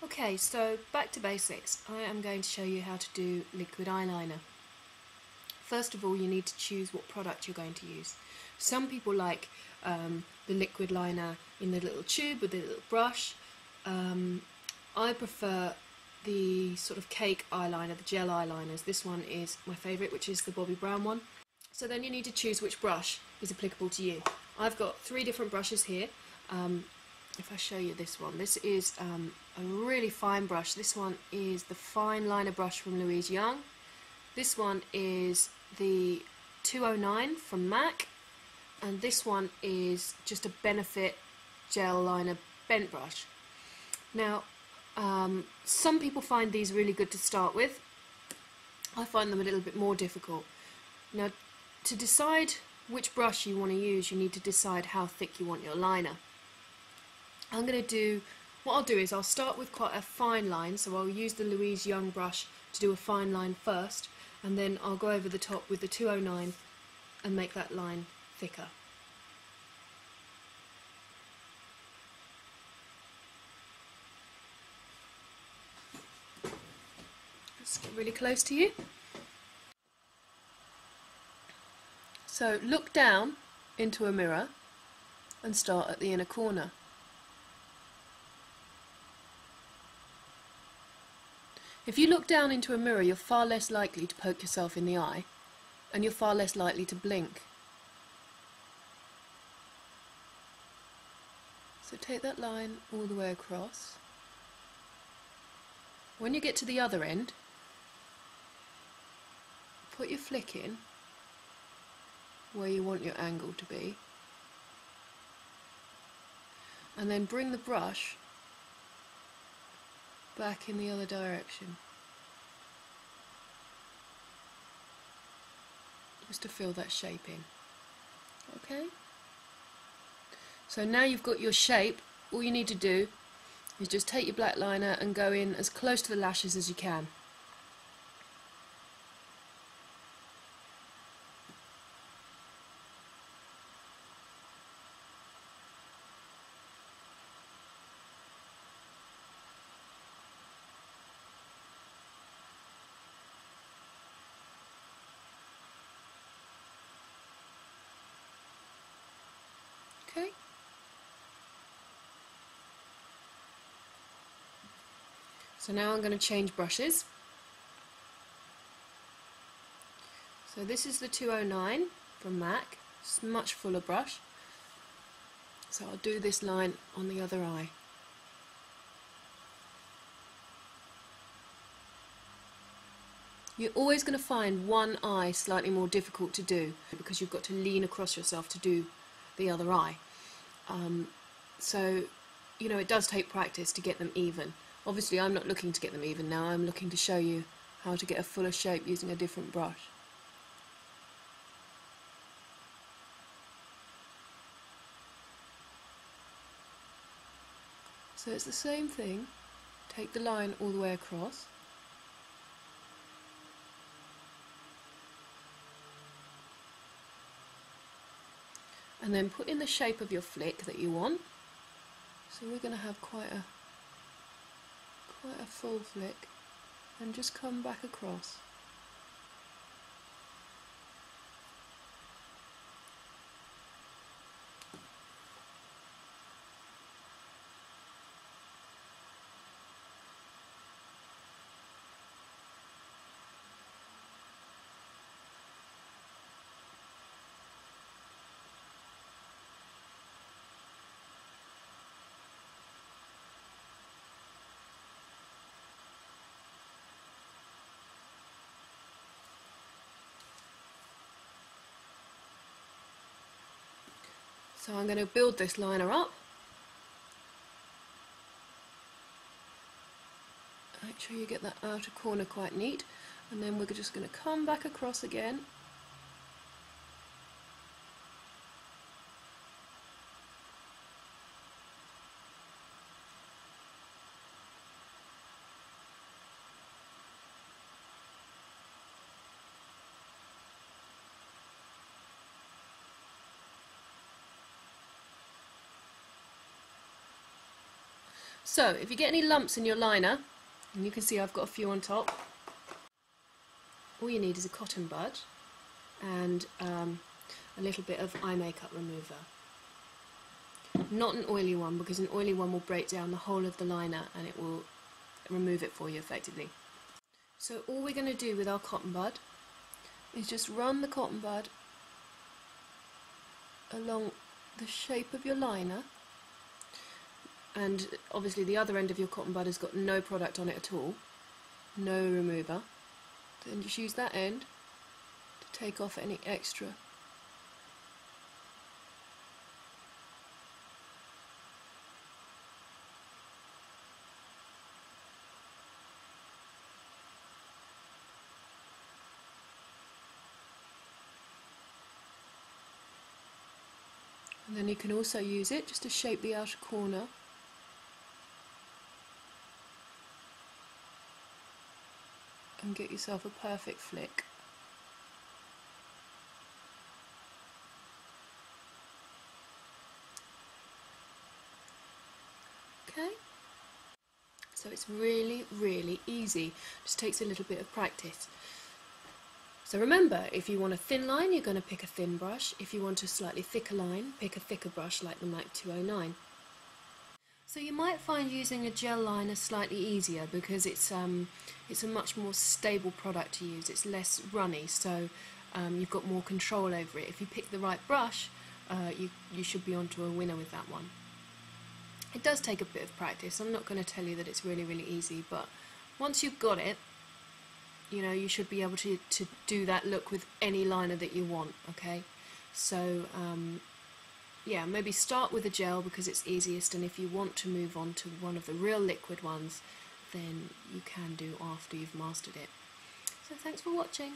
Okay, so back to basics. I am going to show you how to do liquid eyeliner. First of all, you need to choose what product you're going to use. Some people like the liquid liner in the little tube with the little brush. I prefer the sort of cake eyeliner, the gel eyeliners. This one is my favourite, which is the Bobbi Brown one. So then you need to choose which brush is applicable to you. I've got 3 different brushes here. If I show you this one, this is a really fine brush. This one is the fine liner brush from Louise Young. This one is the 209 from MAC, and this one is just a Benefit gel liner bent brush. Now, some people find these really good to start with. I find them a little bit more difficult. Now, to decide which brush you want to use, you need to decide how thick you want your liner. What I'll do is I'll start with quite a fine line, so I'll use the Louise Young brush to do a fine line first, and then I'll go over the top with the 209 and make that line thicker. Let's get really close to you. So look down into a mirror and start at the inner corner. If you look down into a mirror, you're far less likely to poke yourself in the eye, and you're far less likely to blink. So take that line all the way across. When you get to the other end, put your flick in where you want your angle to be, and then bring the brush back in the other direction, just to fill that shape in. Okay? So now you've got your shape, all you need to do is just take your black liner and go in as close to the lashes as you can. Okay. So now I'm going to change brushes. So this is the 209 from MAC. It's a much fuller brush. So I'll do this line on the other eye. You're always going to find one eye slightly more difficult to do because you've got to lean across yourself to do the other eye. So, you know, it does take practice to get them even. Obviously, I'm not looking to get them even now. I'm looking to show you how to get a fuller shape using a different brush. So it's the same thing. Take the line all the way across. And then put in the shape of your flick that you want. So we're going to have quite a full flick, and just come back across. So I'm going to build this liner up. Make sure you get that outer corner quite neat, and then we're just going to come back across again. So if you get any lumps in your liner, and you can see I've got a few on top, all you need is a cotton bud and a little bit of eye makeup remover. Not an oily one, because an oily one will break down the whole of the liner and it will remove it for you effectively. So all we're going to do with our cotton bud is just run the cotton bud along the shape of your liner, and obviously the other end of your cotton bud has got no product on it at all, no remover. Then just use that end to take off any extra. And then you can also use it just to shape the outer corner. And get yourself a perfect flick. Okay? So it's really, really easy. Just takes a little bit of practice. So remember, if you want a thin line, you're going to pick a thin brush. If you want a slightly thicker line, pick a thicker brush like the MAC 209. So you might find using a gel liner slightly easier because it's a much more stable product to use. It's less runny, so you've got more control over it. If you pick the right brush, you should be onto a winner with that one. It does take a bit of practice. I'm not going to tell you that it's really, really easy, but once you've got it, you know, you should be able to do that look with any liner that you want, okay? So, yeah, maybe start with a gel because it's easiest, and if you want to move on to one of the real liquid ones, then you can do after you've mastered it. So thanks for watching.